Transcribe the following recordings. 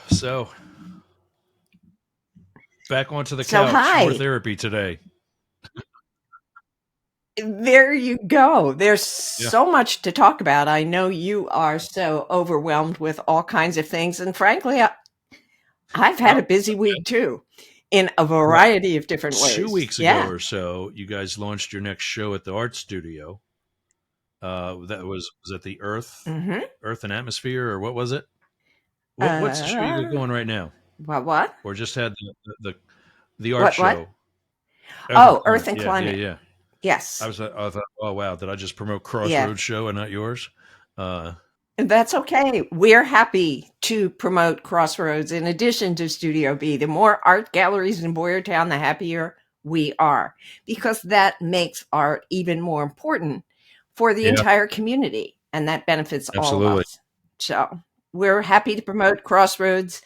So back onto the So, couch. More hi. therapy today. There you go. There's Yeah. so much to talk about. I know you are so overwhelmed with all kinds of things. And frankly, I've had Oh, a busy week too, in a well, variety of different 2 ways. weeks ago Yeah. or so, you guys launched your next show at the art studio. That was it the Hmm. Earth and Atmosphere, or what was it? What's the show you got Uh, going right now, what? or just had the art What? show? Earth and Oh, Earth Climate. and Yeah, yeah, Climate. yeah. Yes. I thought, oh wow, did I just promote Yeah. Crossroads show and not yours? Uh, That's okay. We're happy to promote Crossroads in addition to Studio B. The more art galleries in Boyertown, the happier we are, because that makes art even more important for the yeah, entire community, and that benefits all of absolutely. us. So we're happy to promote Crossroads.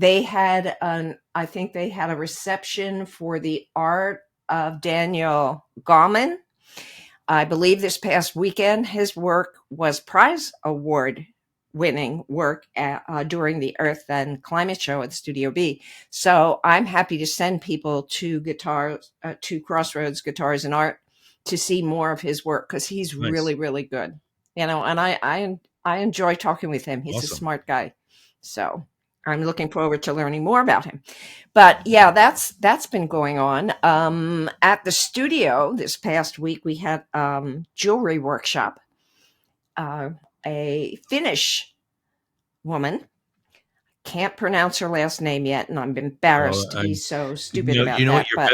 I think they had a reception for the art of Daniel Gauman. I believe this past weekend, his work was prize award winning work during the Earth and Climate Show at Studio B. So I'm happy to send people to to Crossroads Guitars and Art to see more of his work because he's Nice, really, really good. And I enjoy talking with him. He's a awesome. smart guy. So I'm looking forward to learning more about him. But yeah, that's been going on. At the studio this past week, we had jewelry workshop. Uh, a Finnish woman, can't pronounce her last name yet, and I'm Well, embarrassed to I be so stupid about What? that. But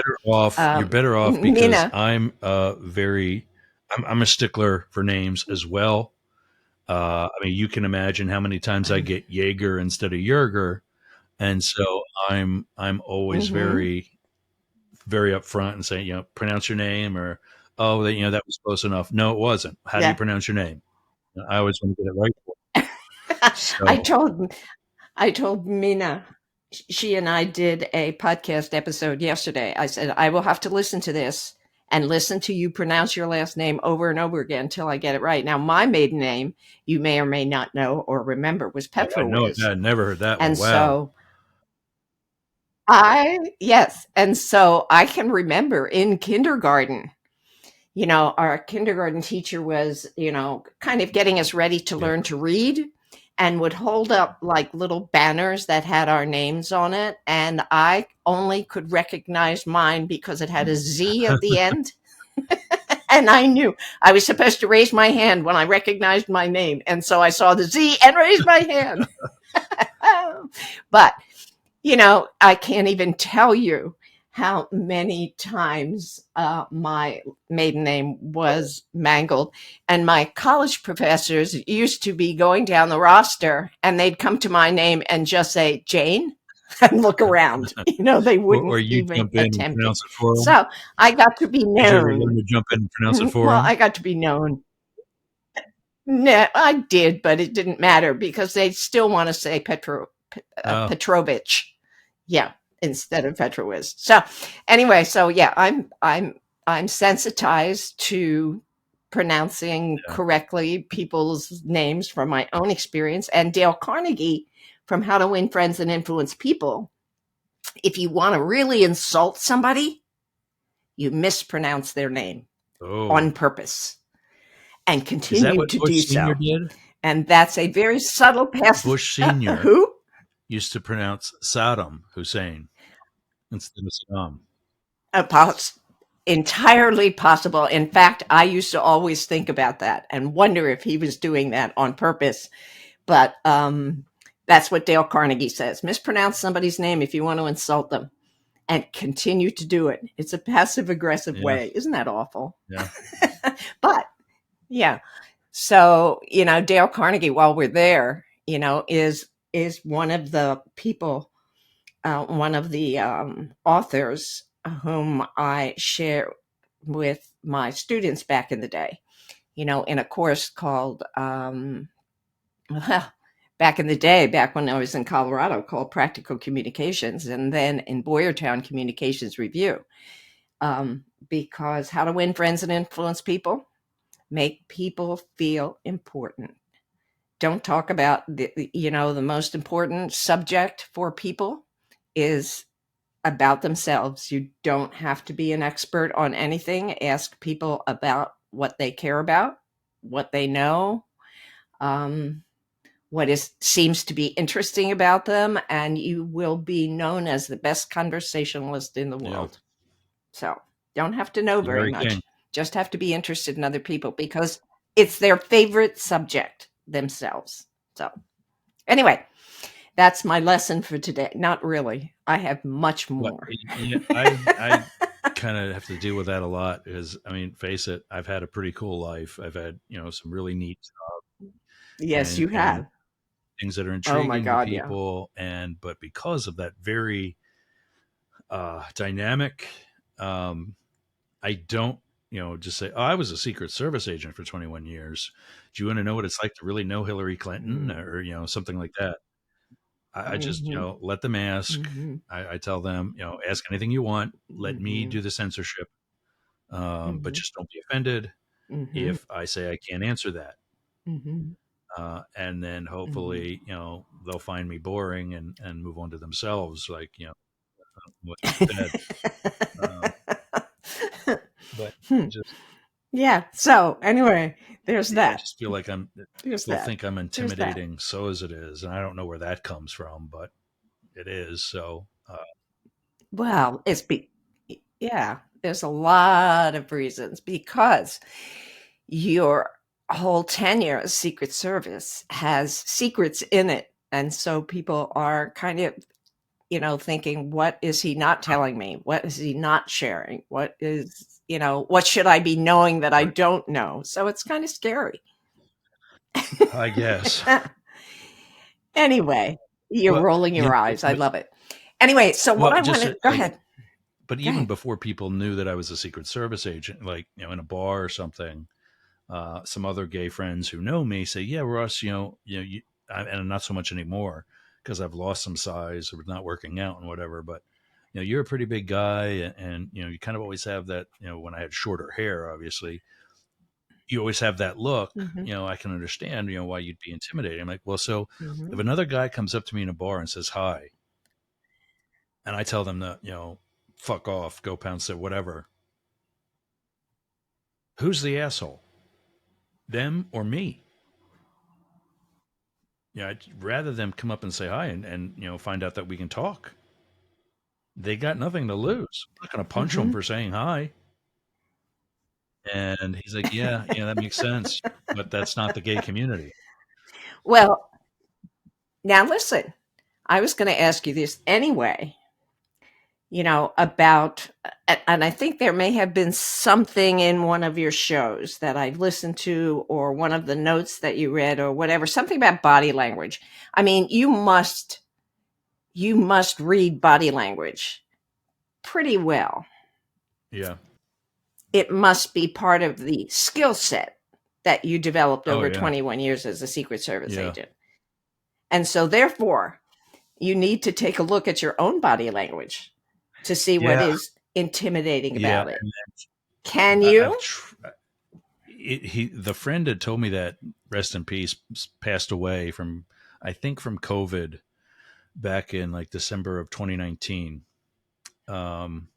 You're better off because Mina, I'm a stickler for names as well. I mean, you can imagine how many times I get Jaeger instead of Yerger, and so I'm always hmm, very upfront and saying, pronounce your name, or oh, that was close enough. No, it wasn't. How do you yeah. pronounce your name? I always want to get it right. I So told I told Mina, she and I did a podcast episode yesterday. I said, I will have to listen to this and listen to you pronounce your last name over and over again until I get it right. Now, my maiden name, you may or may not know or remember, was I know it. Petrowiz. I never heard that one. And Wow. so and so I can remember in kindergarten, our kindergarten teacher was, kind of getting us ready to Yeah. learn to read and would hold up like little banners that had our names on it. And I only could recognize mine because it had a Z at the end. And I knew I was supposed to raise my hand when I recognized my name. And so I saw the Z and raised my hand. But I can't even tell you how many times my maiden name was mangled. And my college professors used to be going down the roster and they'd come to my name and just say, Jane, and look around. They Or wouldn't you even jump in and attempt it. pronounce it for them. So I got to be Did you ever learn known. to jump in and pronounce it for Well, them? I got to be known. No, I did, but it didn't matter because they still want to say Oh, Petrovich. Yeah, instead of Petrowiz. So anyway, so yeah, I'm sensitized to pronouncing yeah. correctly people's names from my own experience. And Dale Carnegie from How to Win Friends and Influence People. If you want to really insult somebody, you mispronounce their name Oh, on purpose and is that continue what to Bush do Senior so. did? And that's a very subtle pass. Bush Senior Who? used to pronounce Saddam Hussein instead of Saddam. Pos- Entirely possible. In fact, I used to always think about that and wonder if he was doing that on purpose. But that's what Dale Carnegie says. Mispronounce somebody's name if you want to insult them and continue to do it. It's a passive aggressive Yeah, way. Isn't that awful? yeah, But yeah. So, Dale Carnegie, while we're there, is one of the people, one of the authors whom I share with my students back in the day, in a course called, well, back in the day, back when I was in Colorado, called Practical Communications, and then in Boyertown Communications Review. Because how to win friends and influence people, make people feel important. don't talk about the most important subject for people is about themselves. You don't have to be an expert on anything. Ask people about what they care about, what they know, um, what is seems to be interesting about them, and you will be known as the best conversationalist in the Yeah, world. So, don't have to know the very very king. much. Just have to be interested in other people because it's their favorite subject themselves. So, anyway, that's my lesson for today. Not really. I have much But more. yeah, I kind of have to deal with that a lot because I mean, face it, I've had a pretty cool life. I've had some really neat Yes, and you have. things that are Oh my intriguing to god, yeah. people, but because of that very dynamic, um, I don't just say, oh, I was a Secret Service agent for 21 years. Do you want to know what it's like to really know Hillary Clinton Mm. or something like that? I just Mhm. let them ask. Mhm. I tell them ask anything you want. Let me Mhm. do the censorship, but Mhm. just don't be offended Mhm. if I say I can't answer that. Mhm. And then Mhm. hopefully they'll find me boring and move on to themselves, like what you said. Um, but Hmm. just Yeah. So anyway, there's I that. just feel like There's people that. think I'm There's that. intimidating, so as it is, and I don't know where that comes from, but it is. So Well, yeah, there's a lot of reasons because your whole tenure as Secret Service has secrets in it. And so people are kind of, thinking, what is he not telling me? What is he not sharing? What should I be knowing that I right, don't know? So it's kind of scary. I guess. Anyway, you're Well, rolling your eyes. I love it. Anyway, so what well, I just wanted, go like, ahead. but Go even ahead. before people knew that I was a Secret Service agent, like in a bar or something, some other gay friends who know me say, "Yeah, Russ, and not so much anymore because I've lost some size or not working out and whatever. But you're a pretty big guy, and you kind of always have that. When I had shorter hair, obviously, you always have that look. Hmm. I can understand, why you'd be intimidated. I'm like, well, so if Hmm. another guy comes up to me in a bar and says hi, and I tell them that, fuck off, go pound it, whatever. Who's the asshole? Them or me? I'd rather them come up and say hi and find out that we can talk. They got nothing to lose. I'm not going to punch them Hmm. for saying hi. And he's like, yeah, that makes sense, but that's not the gay community. Well, now listen, I was going to ask you this anyway, about, and I think there may have been something in one of your shows that I listened to, or one of the notes that you read, or whatever, something about body language. I mean, you must read body language pretty well. Yeah. It must be part of the skill set that you developed Oh over yeah. 21 years as a Secret Service Yeah. agent. And so, therefore, you need to take a look at your own body language to see what Yeah. is intimidating Yeah. about it. Can I, I've you? the friend had told me that, rest in peace, passed away from, I think, from COVID back in like December of 2019. Um,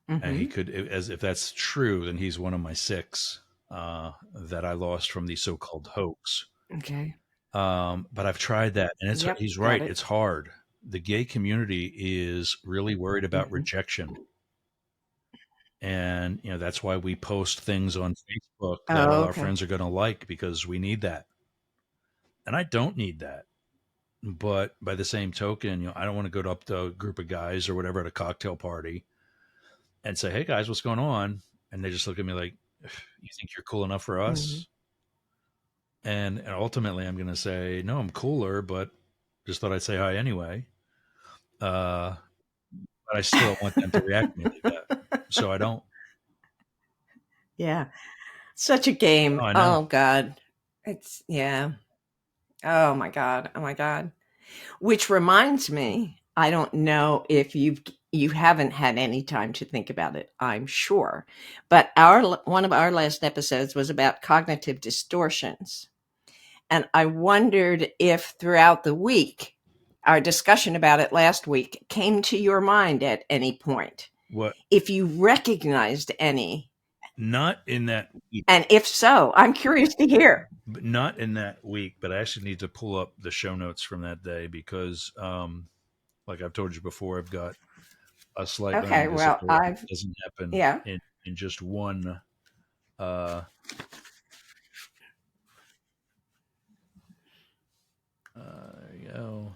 and he Hmm. could, as if that's true, then he's one of my six that I lost from the so-called hoax. Okay. But I've tried that, and Yep. he's Got right. it. It's hard. The gay community is really worried about Hmm. rejection, and that's why we post things on Facebook that Oh, all our okay. friends are going to like because we need that, and I don't need that. But by the same token, I don't want to go up to a group of guys or whatever at a cocktail party and say, "Hey guys, what's going on?" And they just look at me like, "You think you're cool enough for Hmm. us?" And ultimately, I'm going to say, "No, I'm cooler, but just thought I'd say hi anyway." Uh, but I still don't want them to react to me like that. So I don't. Yeah. Such a game. Oh, I know. Oh, God. Yeah. Oh, my God. Oh, my God. Which reminds me, I don't know if you haven't had any time to think about it, I'm sure. But one of our last episodes was about cognitive distortions. And I wondered if throughout the week, our discussion about it last week came to your mind at any point, What? if you recognized any. Not in that week, And if so, I'm curious to hear. but not in that week. But I actually need to pull up the show notes from that day because, like I've told you before, I've got a slight Okay, learning well, disability. I've, It doesn't happen yeah, in just one. Uh, there you go.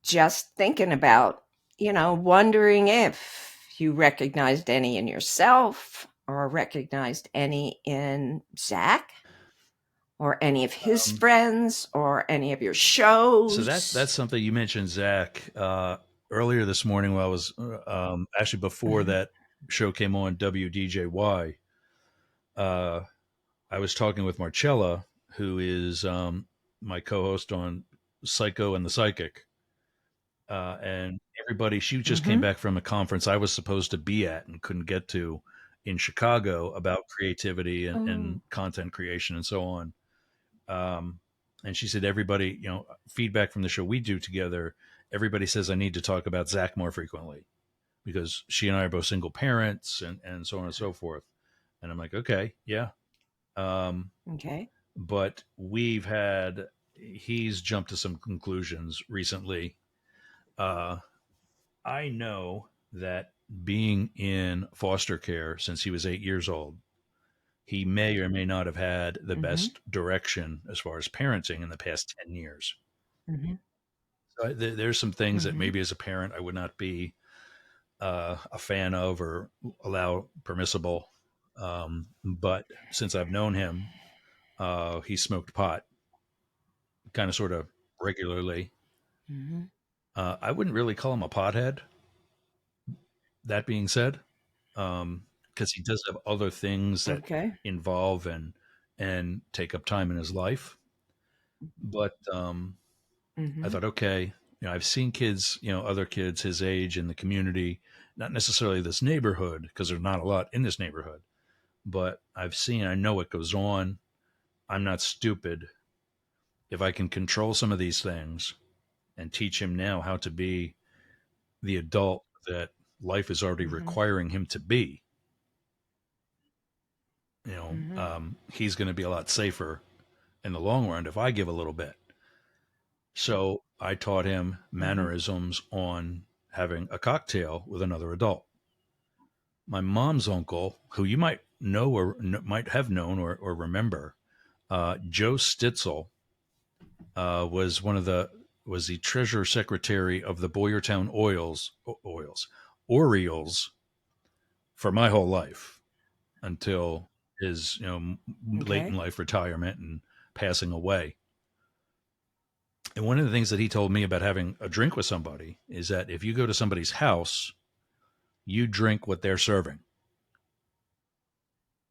just thinking about, wondering if you recognized any in yourself or recognized any in Zach or any of his Um, friends or any of your so that's shows. something you mentioned, Zach, earlier this morning. While I was actually before Mhm, that show came on WDJY. Uh, I was talking with Marcella, who is my co-host on Psycho and the Psychic, and everybody. She just came mhm, back from a conference I was supposed to be at and couldn't get to in Chicago about creativity and oh, content creation and so on. Um, and she said everybody, feedback from the show we do together. Everybody says I need to talk about Zach more frequently because she and I are both single parents and so on and so forth. And I'm like, okay, yeah. Um, okay. but he's jumped to some conclusions recently. Uh, I know that being in foster care since he was 8 years old, he may or may not have had the Mhm, best direction as far as parenting in the past 10 years. mhm, So there's some things that mhm, maybe as a parent I would not be a fan of or allow permissible. But since I've known him, he smoked pot kind of sort of regularly. mhm. I wouldn't really call him a pothead. That being said, because he does have other things that Okay. involve and take up time in his life. But I Mhm, thought, okay, I've seen kids, other kids his age in the community, not necessarily this neighborhood because there's not a lot in this neighborhood, but I know what goes on. I'm not stupid. If I can control some of these things and teach him now how to be the adult that life is already mhm, requiring him to be, mhm, he's going to be a lot safer in the long run if I give a little bit. So I taught him mhm, mannerisms on having a cocktail with another adult. My mom's uncle, who you might know or might have known or remember, Joe Stitzel, was was the treasurer secretary of the Boyertown Orioles for my whole life until his late in okay. life retirement and passing away. And one of the things that he told me about having a drink with somebody is that if you go to somebody's house, you drink what they're serving.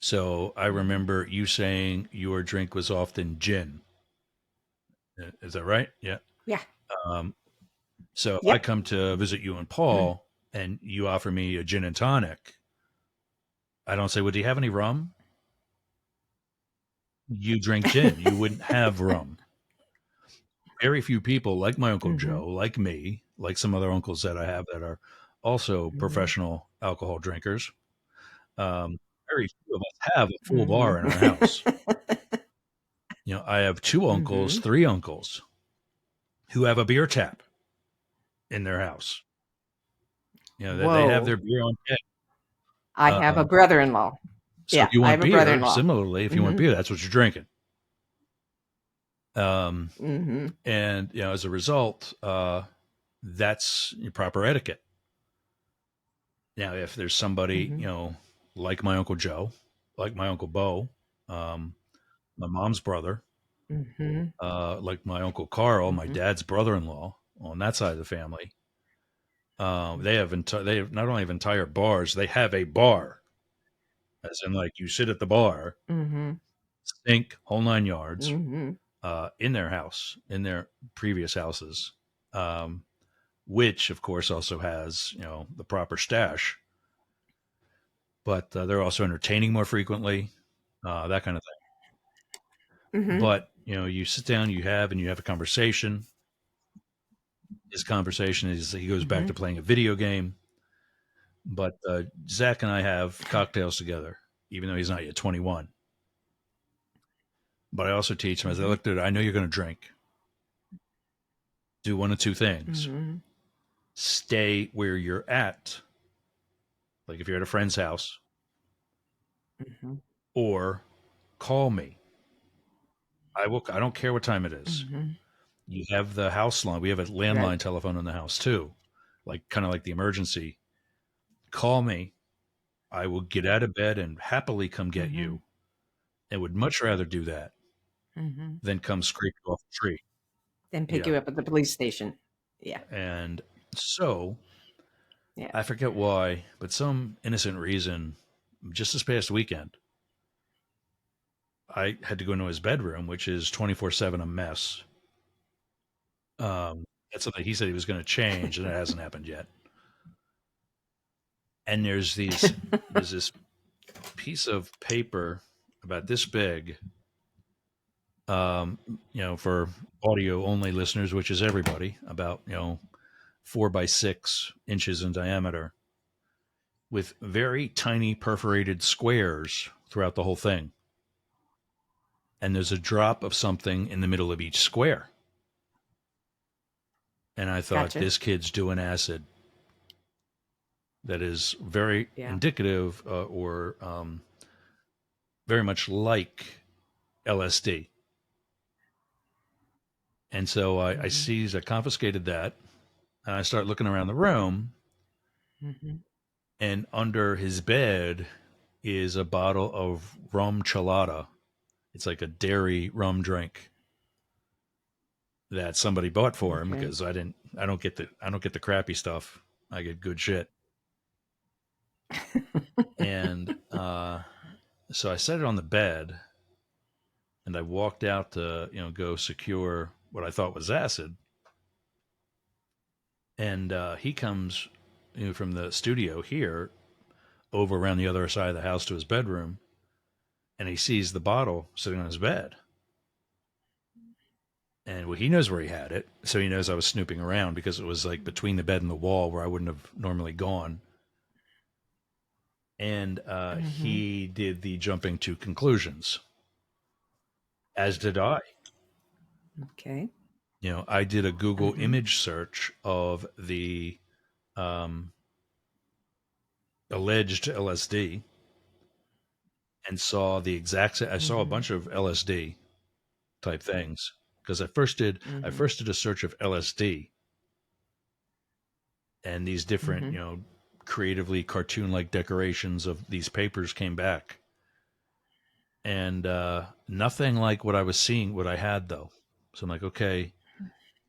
So I Mhm. remember you saying your drink was often gin. Is that right? Yeah. Yeah. Um, so if I Yep. come to visit you and Mm. Paul and you offer me a gin and tonic, I don't say, "Would you have any rum?" You drink gin. You wouldn't have rum. Very few people, like my Uncle Mhm, Joe, like me, like some other uncles that I have that are also mhm, professional alcohol drinkers. Very few of us have a full mhm. bar in our house. I have two uncles, Mhm. three uncles who have a beer tap in their house. They have Whoa. their beer on deck. I have a Um, brother-in-law. so if Yeah, you I want have a beer, brother-in-law. similarly, if you want Mhm, beer, that's what you're drinking. Um, mhm, and as a result, that's your proper etiquette. Now, if there's somebody, mhm, like my Uncle Joe, like my Uncle Bo, um, my mom's brother, mhm, like my Uncle Carl, my mhm, dad's brother-in-law on that side of the family, they have not only have entire bars, they have a bar, as in like you sit at the bar, mhm, sink, whole 9 yards, mhm, in their house, in their previous houses, um, which of course also has the proper stash, but they're also entertaining more frequently, that kind of thing. mhm, But you sit down, and you have a conversation. His conversation is he goes back Mhm. to playing a video game. But Zach and I have cocktails together, even though he's not yet 21. But I also teach him as I Mhm. looked at it, I know you're going to drink. Do one of two things: Mhm. stay where you're at, like if you're at a friend's house, Mhm. or call me. I will. I don't care what time it is. Mhm. You have the house line. We have a Right. landline telephone in the house too, like kind of like the emergency. Call me. I will get out of bed and happily come get Mhm. you. And would much rather do that Mhm. than come scraping off the tree. Then pick Yeah. you up at the police station. Yeah. And so Yeah. I forget why, but some innocent reason, just this past weekend, I had to go into his bedroom, which is 24/7 a mess. That's something he said he was going to change, and it hasn't happened yet. And there's this piece of paper about this big, um, for audio only listeners, which is everybody, about 4 by 6 inches in diameter, with very tiny perforated squares throughout the whole thing. And there's a drop of something in the middle of each square. And I thought, Gotcha. this kid's doing acid. That is very Yeah. indicative, or very much like LSD. And so I Mhm. seized, I confiscated that, and I start looking around the room, Mhm. and under his bed is a bottle of rum chelada. It's like a dairy rum drink that somebody bought for him Okay. because I don't get the crappy stuff. I get good shit. And so I set it on the bed, and I walked out to go secure what I thought was acid. And he comes from the studio here over around the other side of the house to his bedroom, and he sees the bottle sitting on his bed. And well, he knows where he had it, so he knows I was snooping around because it was like between the bed and the wall where I wouldn't have normally gone. And Mhm. he did the jumping to conclusions, as did I. Okay. I did a Google Mhm. image search of the um, alleged LSD and saw the exact. I saw a Mhm. bunch of LSD type things because I Mhm. first did a search of LSD, and these different Mhm. creatively cartoon like decorations of these papers came back, and nothing like what I was seeing, what I had though. So I'm like, okay,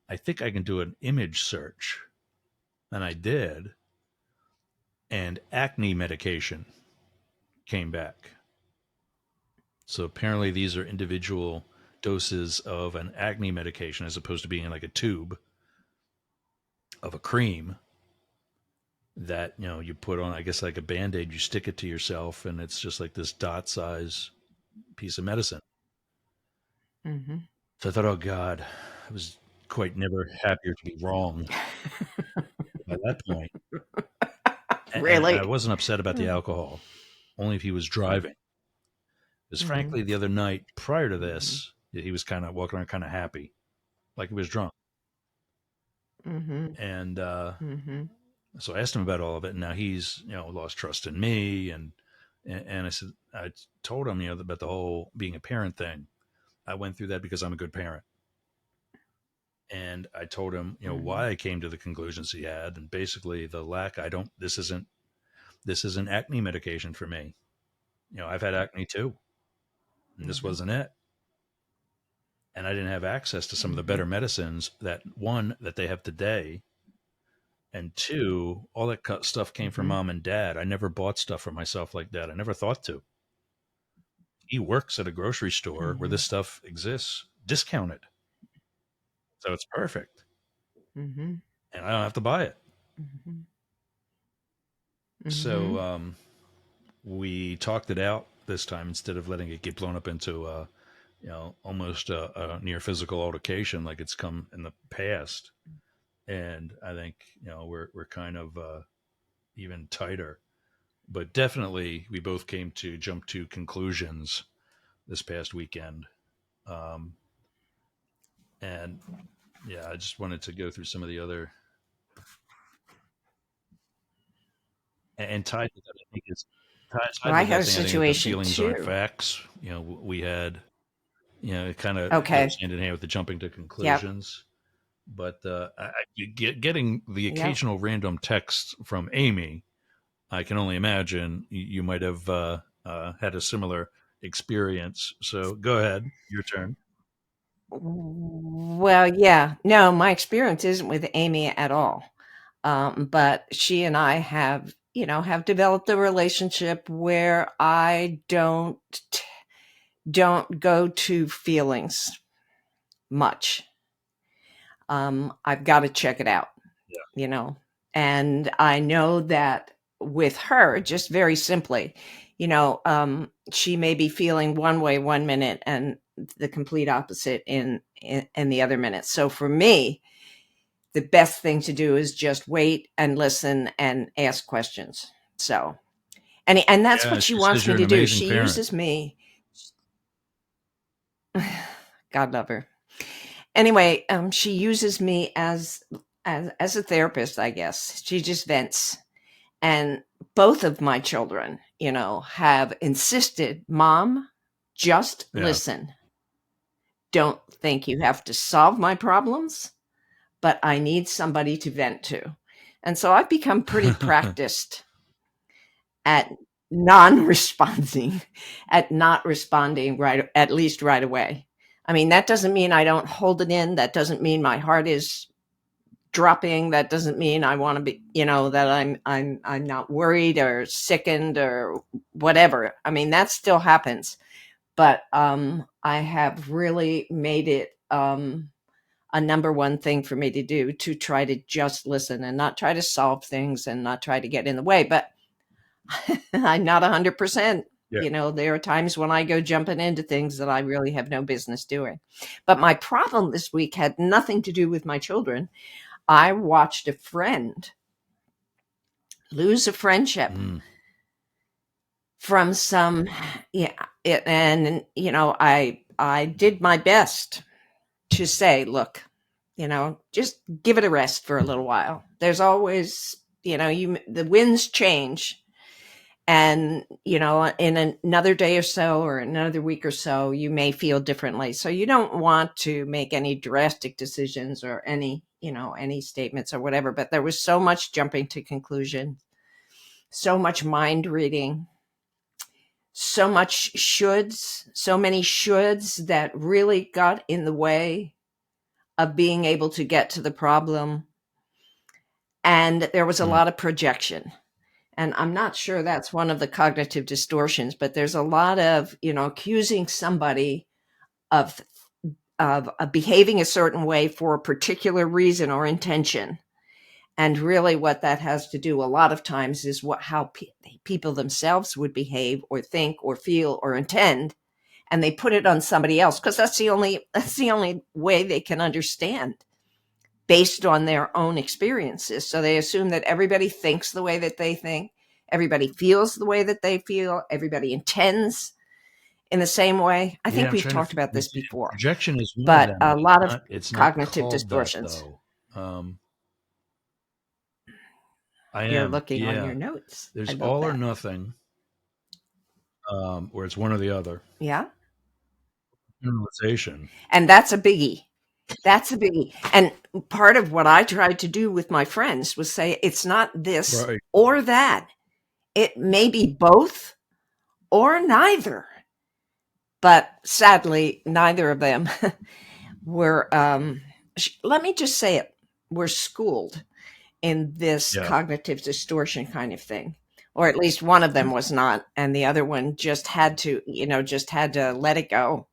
I think I can do an image search, and I did, and acne medication came back. So apparently these are individual doses of an acne medication as opposed to being in like a tube of a cream that you put on, I guess, like a band-aid. You stick it to yourself, and it's just like this dot size piece of medicine. Mhm. So I thought, oh God, I was quite never happier to be wrong by that point. And I Really? wasn't upset about the alcohol, only if he was driving. Because Mhm. frankly, the other night prior to Mhm. this, he was kind of walking around kind of happy, like he was drunk. Mhm. And Mhm. so I asked him about all of it, and now he's lost trust in me, and I said, I told him about the whole being a parent thing. I went through that because I'm a good parent, and I told him Mhm. why I came to the conclusions he had, and basically the lack. I don't. This isn't acne medication for me. I've had acne too, and this Mhm. wasn't it. And I didn't have access to some of the Mhm. better medicines that one that they have today, and two, all that stuff came from Mhm. mom and dad. I never bought stuff for myself like that. I never thought to. He works at a grocery store where Mhm. this stuff exists, discounted, so it's perfect, Mhm. and I don't have to buy it. Mhm. So Mhm. we talked it out this time instead of letting it get blown up into almost a near physical altercation, like it's come in the past. And I think we're kind of even tighter. But definitely, we both came to jump to conclusions this past weekend. Um, and yeah, I just wanted to go through some of the other and tied to that. I think is Well, tied I to had that a thing. I think that the situation feelings aren't too. facts. We had it kind of goes Okay. hand in hand with the jumping to Yep. conclusions. But getting the Yep. occasional random text from Amy, I can only imagine you might have had a similar experience. So go ahead, your turn. Well, yeah. No, my experience isn't with Amy at all. But she and I have developed a relationship where I don't go to feelings much. I've got to check it out, you know. And I know that with her, just very simply, she may be feeling one way one minute and the complete opposite in the other minute. So for me, the best thing to do is just wait and listen and ask questions. So, and that's Yeah, what she she says wants me you're an to do. amazing She parent. uses me. God love her. Anyway, she uses me as a therapist, I guess. She just vents. And both of my children, have insisted, Mom, just Yeah. listen. Don't think you have to solve my problems, but I need somebody to vent to. And so I've become pretty practiced at non-responding, at not responding right, at least right away. I mean, that doesn't mean I don't hold it in. That doesn't mean my heart is dropping. That doesn't mean I want to be, that I'm not worried or sickened or whatever. I mean, that still happens, but I have really made it a number one thing for me to do, to try to just listen and not try to solve things and not try to get in the way. But I'm not 100%. Yeah. There are times when I go jumping into things that I really have no business doing. But my problem this week had nothing to do with my children. I watched a friend lose a friendship Mm. from some, yeah, and I did my best to say, look, just give it a rest for a little while. There's always, the winds change. And, in another day or so, or another week or so, you may feel differently. So you don't want to make any drastic decisions or any statements or whatever. But there was so much jumping to conclusion, so much mind reading, so many shoulds that really got in the way of being able to get to the problem. And there was a Mm. lot of projection. And I'm not sure that's one of the cognitive distortions, but there's a lot of, accusing somebody of behaving a certain way for a particular reason or intention. And really what that has to do a lot of times is how people themselves would behave or think or feel or intend, and they put it on somebody else because that's the only way they can understand, based on their own experiences. So they assume that everybody thinks the way that they think, everybody feels the way that they feel, everybody intends in the same way. I Yeah, think I'm we've trying to. talked about this before, Projection is one of but them, a but it's lot of not. It's not cognitive called that distortions. though. Um, I You're am. looking on your Yeah. notes. I There's love all or that. nothing, where it's one or the other. Yeah. Generalization. And that's a biggie. That's a biggie. And part of what I tried to do with my friends was say, it's not this Right. or that. It may be both or neither. But sadly, neither of them were, let me just say it, were schooled in this Yeah. cognitive distortion kind of thing. Or at least one of them was not. And the other one just had to let it go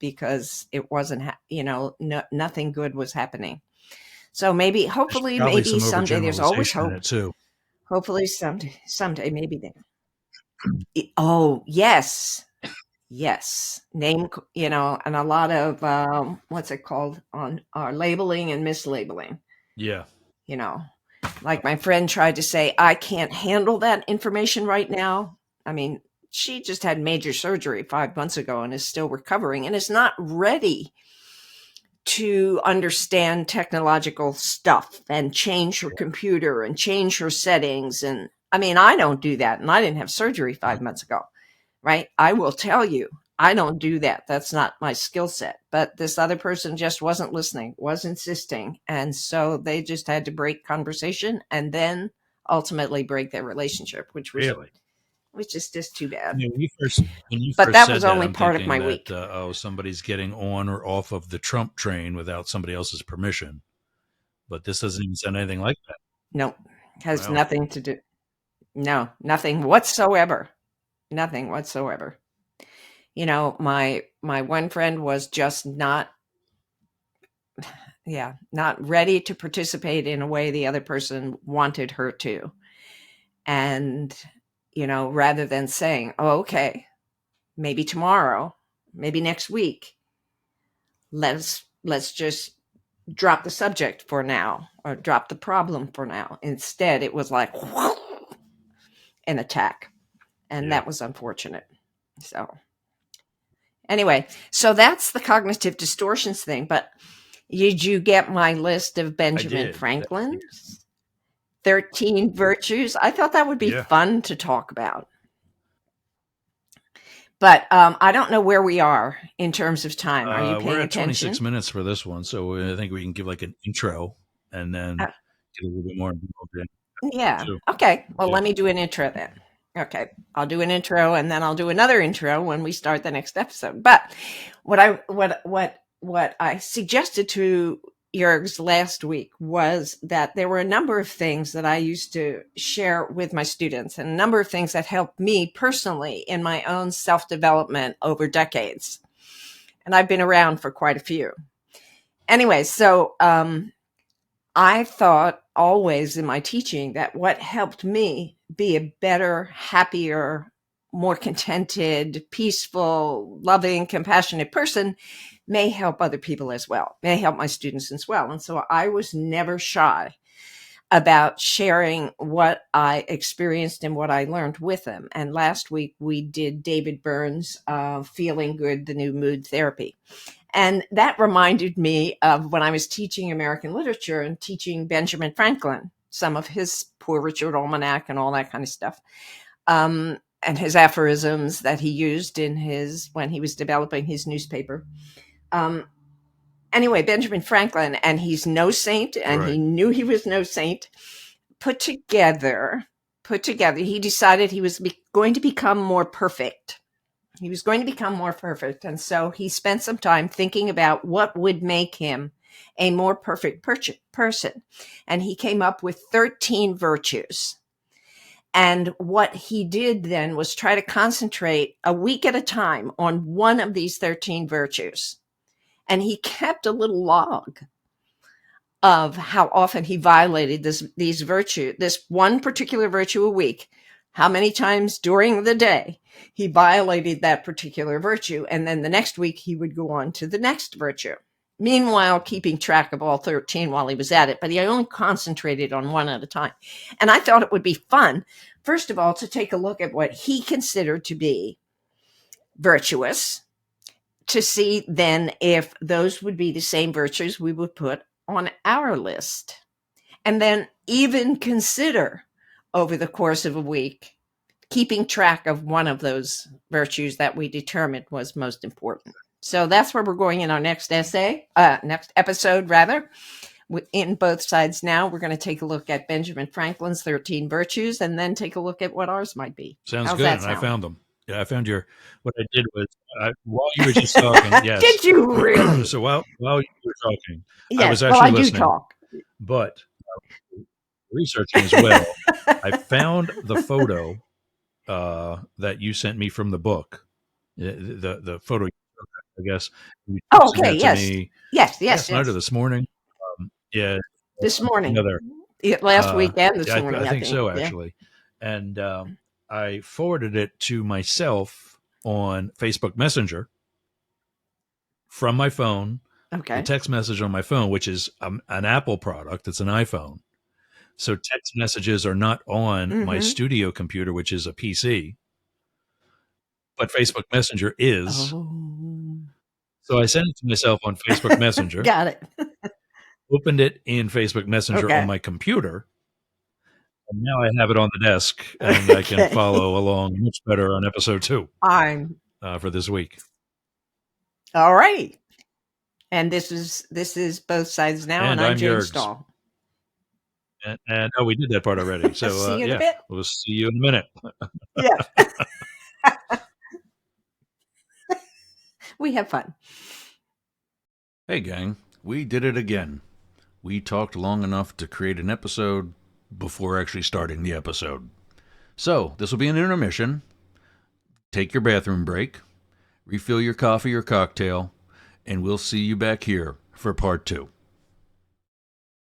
because it wasn't, no, nothing good was happening. So maybe, There's hopefully, probably maybe some someday, there's always overgeneralization in hope. it too. Hopefully someday maybe they, oh, yes. Yes, name, and a lot of what's it called on our labeling and mislabeling. Yeah. You know, like my friend tried to say, I can't handle that information right now. I mean, she just had major surgery 5 months ago and is still recovering and is not ready to understand technological stuff and change her computer and change her settings. And I mean, I don't do that. And I didn't have surgery 5 months ago, right? I will tell you, I don't do that. That's not my skill set. But this other person just wasn't listening, was insisting. And so they just had to break conversation and then ultimately break their relationship, Really? which is just too bad. When you But first that was said that, only I'm part of thinking my that week. oh, somebody's getting on or off of the Trump train without somebody else's permission. But this doesn't even sound anything like that. Nope. Has Wow. nothing to do. No, nothing whatsoever. Nothing whatsoever. My one friend was just not, yeah, not ready to participate in a way the other person wanted her to. And, rather than saying, oh, okay, maybe tomorrow, maybe next week, let's just drop the subject for now or drop the problem for now. Instead, it was like an attack. And Yeah. that was unfortunate. So, anyway, so that's the cognitive distortions thing. But did you get my list of I Benjamin did. Franklin's 13 virtues? I thought that would be Yeah. fun to talk about. But I don't know where we are in terms of time. Are you We're paying at 26 attention? minutes for this one, so I think we can give like an intro and then Uh, get a little bit more involved in. yeah. So, Okay. Well, yeah, let me do an intro then. Okay. I'll do an intro and then I'll do another intro when we start the next episode. But what I suggested to Yergz last week was that there were a number of things that I used to share with my students and a number of things that helped me personally in my own self-development over decades. And I've been around for quite a few. Anyway, so I thought always in my teaching that what helped me be a better, happier, more contented, peaceful, loving, compassionate person may help other people as well, may help my students as well. And so I was never shy about sharing what I experienced and what I learned with them. And last week we did David Burns' Feeling Good, the New Mood Therapy. And that reminded me of when I was teaching American literature and teaching Benjamin Franklin, some of his Poor Richard Almanac and all that kind of stuff, and his aphorisms that he used when he was developing his newspaper. Um, anyway, Benjamin Franklin, and he's no saint, and he right. knew he was no saint. Put together, he decided he was going to become more perfect. He was going to become more perfect. And so he spent some time thinking about what would make him a more perfect person. And he came up with 13 virtues. And what he did then was try to concentrate a week at a time on one of these 13 virtues. And he kept a little log of how often he violated this one particular virtue a week, how many times during the day he violated that particular virtue. And then the next week he would go on to the next virtue. Meanwhile, keeping track of all 13 while he was at it, but he only concentrated on one at a time. And I thought it would be fun, first of all, to take a look at what he considered to be virtuous, to see then if those would be the same virtues we would put on our list. And then even consider over the course of a week keeping track of one of those virtues that we determined was most important. So that's where we're going in our next next episode, rather. In both sides now, we're going to take a look at Benjamin Franklin's 13 virtues and then take a look at what ours might be. Sounds How's good. that And I sound? found them. Yeah, I found your. What I did was while you were just talking. Yes. Did you really? So while you were talking, I Yes. was Well, actually I do listening, talk. but researching as well. I found the photo that you sent me from the book. The photo, I guess you Oh, sent okay. that to Yes. me Yes. Yes. last night or Yes. this morning. Yeah, This morning. together. Last week and Yeah, this I morning, I think think. so Yeah. actually. And I forwarded it to myself on Facebook Messenger from my phone, the Okay. text message on my phone, which is an Apple product, it's an iPhone. So text messages are not on my Mm-hmm. studio computer, which is a PC, but Facebook Messenger is. Oh. So I sent it to myself on Facebook Messenger, Got it. opened it in Facebook Messenger on Okay. my computer, and now I have it on the desk, and I can Okay. follow along much better on episode 2 I'm for this week. all right. And this is both sides now, and And I'm I'm Jane Yergz. Stahl. And oh, we did that part already. So See you in a yeah, bit. we'll see you in a minute. Yeah. We have fun. Hey, gang, we did it again. We talked long enough to create an episode before actually starting the episode. So, this will be an intermission. Take your bathroom break, refill your coffee or cocktail, and we'll see you back here for part 2.